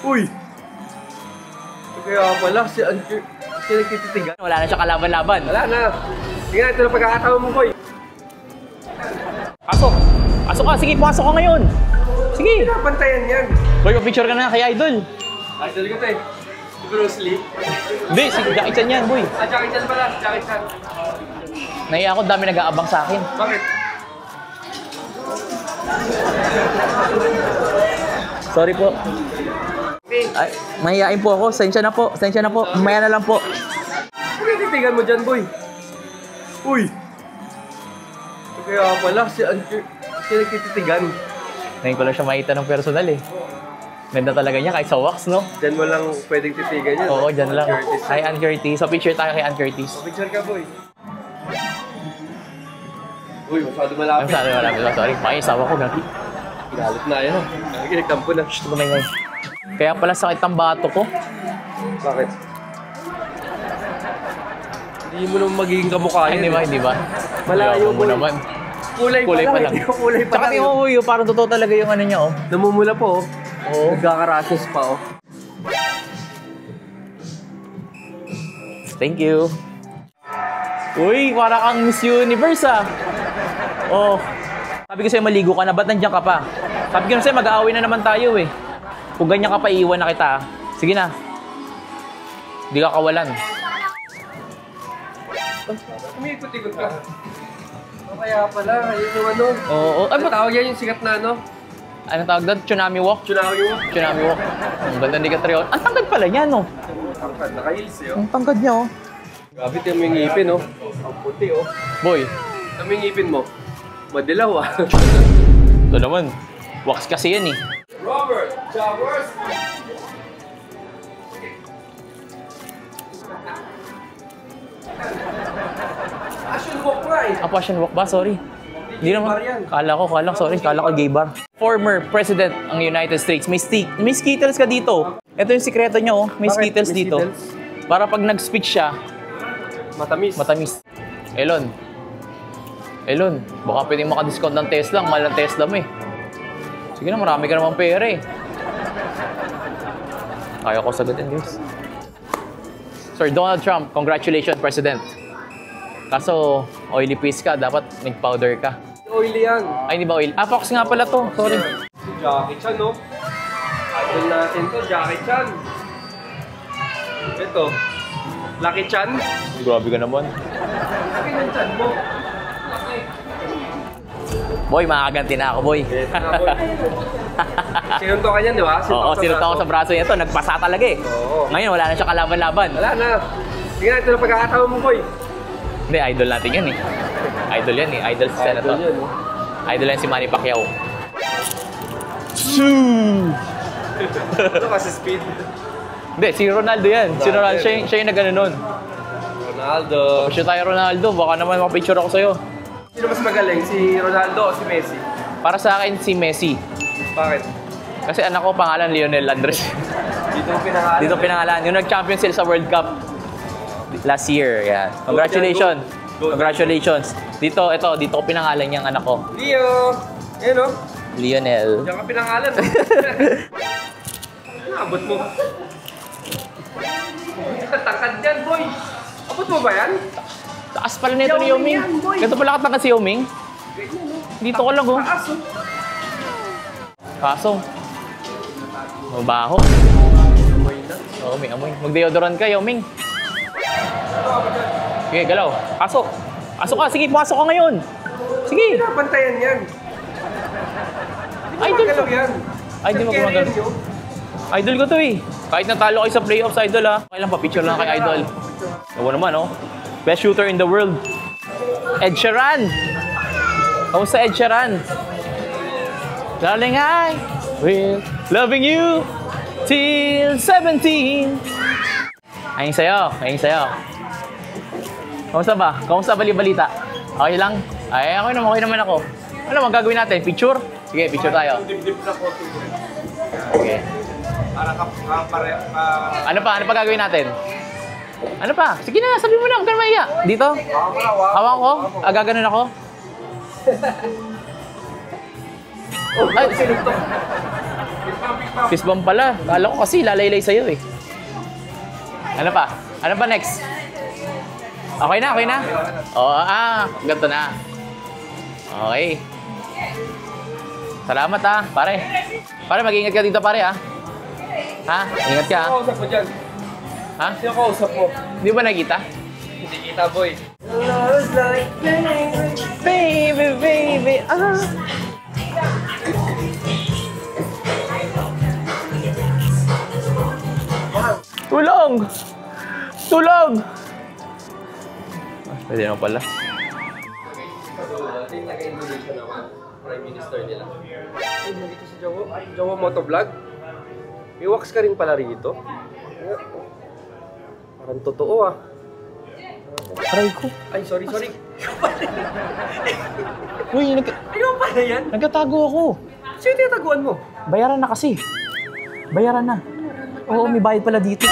Uy! Kaya pala, si nagtititigan. Wala na siya kalaban-laban. Wala na. Sige na, ito na pagkakatawa mo, boy. Pasok! Pasok ka! Sige, pasok ka ngayon! Sige! Pinapantayan yan. Boy, picture ka na kay Idol. Idol ko to eh. Si Bruce Lee. Hindi, si Jackie Chan yan, boy. Ah, Jackie Chan pala. Jackie Chan. Naiya ako, dami nag-aabang sa akin. Bakit? Sorry po. Okay. Ay, mahihain po ako. Sensya na po. Sensya na po. Mamaya na lang po. Ano yung titigan mo dyan, boy? Uy! Kaya pala, si nagtititigan. Ngayon ko lang siya makita ng personal eh. Ganda talaga niya kahit sa wax, no? Dyan mo lang pwedeng titigan yan. Oo, dyan lang. Curtis. Kay Ann Curtis. So, picture tayo kay Ann Curtis. Picture ka, boy. Uy, masyado malapit. Sorry. Pakisawa ko, Gaki. Galit na yan. Nagtampo na. Shh, tumay ngayon. Kaya pala sakit ang bato ko. Bakit? Hindi mo naman magiging kamukha yan. Hindi ba? Malayo mo naman. Kulay pa lang. Kulay pa Tsaka lang. yung parang totoo talaga yung ano niya, oh. Namumula po, oh. Oo. Nagkakarashes pa, oh. Thank you. Uy, para kang Miss Universe, ah. Oh. Sabi ko sa'yo, maligo ka na. Ba't nandiyan ka pa? Sabi ko sa'yo, mag-aaway na naman tayo, eh. Kung ganyan ka pa, iiwan na kita, ah. Sige na. Hindi ka kawalan. Umikot-ikot ka. Kaya pala, yun yung ano. Oo. Ay, Ano tawag yan yung sikat na ano? Anong tawag doon? Tsunami walk? Tsunami mo? Tsunami walk. Ang ganda ni Catrion. Ang tangkad pala niya, no? Tangkad, naka-heels eh, oh. Ang tangkad niya, oh. Grabe ito yung ngipin, oh. Ang puti, oh. Boy. Ano yung ngipin mo? Madilaw, ah. Ito naman. Wax kasi yan, eh. Robert Jaworski. Passion walk nga eh. Ah, passion walk ba? Sorry. Hindi naman. bar yan. Kala ko gay bar. Former president ng United States. May Skittles ka dito. Ito yung sikreto niya, oh. May Bakit? Skittles May dito. Skittles? Para pag nag-speech siya, Matamis. Elon, baka pwedeng maka-discount ng Tesla. Ang mahal ng Tesla mo, eh. Sige na, marami ka naman pera, eh. Kaya ko sagutin, guys. Sir Donald Trump, congratulations, President. Kaso, oily face ka. Dapat nag-powder ka. Oily yan. Ay, hindi ba oil? Ah, Fox nga pala to. Sorry. Si Jackie Chan, no? Idol natin to, Jackie Chan. Ito, Lucky Chan. Grabe ka naman. Laki ng chan mo. Laki. Boy, makaganti na ako, boy. Sinunto ka niyan, di ba? Oo, sinunto ako sa braso niya to. Nagpasa talaga, eh. Oo. Ngayon, wala na siya kalaban-laban. Wala na. Sige na, ito na pagkakatawa mo, boy. Hindi, idol natin yan, eh. Idol yan, eh. Idol si Senator. Idol yan, no? Idol yan si Manny Pacquiao. Ano kasi speed? Hindi, si Ronaldo yan. Si Ronaldo, siya yung nag-ano nun. Ronaldo. Siya tayo, Ronaldo. Baka naman makapicture ako sa'yo. Sino mas magaling? Si Ronaldo o si Messi? Para sa akin, si Messi. Bakit? Kasi anak ko pangalan Lionel Andres. Dito pinangalan. Dito pinangalan. Yung nag-champion sila sa World Cup last year. Yan. Congratulations. Congratulations. Dito ko pinangalan yung anak ko. Leo! Yan, no? Lionel. Diyan ka pinangalan, no? Naabot mo. Tangkad yan, boy! Abot mo ba yan? Taas pala nito ni Yao Yoming. Ming yan, boy. Ganito pala katangkad si Yoming. Dito ko lang, oh. Taas, oh. Kaso, mabaho. Amoy na. Oo, may amoy. Mag-deodorant ka, Yoming. Sige, galaw. Pasok. Pasok ka. Sige, pasok ka ngayon. Sige. Pinapantayan yan. Ay, Hindi dun. gumagalaw yan. Ay, di magumagalaw. Idol ko to, eh. Kahit natalo kayo sa playoffs, Idol, ha. Okay lang, pa-picture lang kay Idol. Ewan naman, oh. Best shooter in the world. Ed Sheeran. Kamusta, Ed Sheeran? Darling, I will loving you till 17. Ayun sa'yo. Kamusta ba? Kamusta balita? Okay lang? Ay, okay naman ako. Ano bang gagawin natin? Picture? Sige, picture tayo. Dip-dip na po. Okay. Ano pa gagawin natin? Ano pa? Sige na, sabi mo na, huwag ka na maiya. Dito? Hawak ko? Gaganon ako? Ay, Sinuntok. Fist bump pala. Kala ko kasi lalaylay sa'yo eh. Ano pa? Ano pa next? Okay na, okay na? Oo, ganito na. Okay. Salamat ha, pare. Pare, mag-ingat ka dito pare ha. Ha? Ingat ka ha. Sino kausap mo dyan? Ha? Sino kausap mo? Hindi ba nakita? Hindi kita, boy. Baby, baby, Tulong! Tulong! Pwede na pala. Ito yung taga-Indonesia naman. Prime Minister nila. Ay, nandito si Jowo. Jowo Motovlog. May wax ka rin pala rito. Parang totoo ah. Aray ko. Ay, sorry. Uy, Ayaw pala yan. nagkatago ako. Sino tinataguan mo? Bayaran na kasi. Bayaran na. Oo, may bayad pala dito.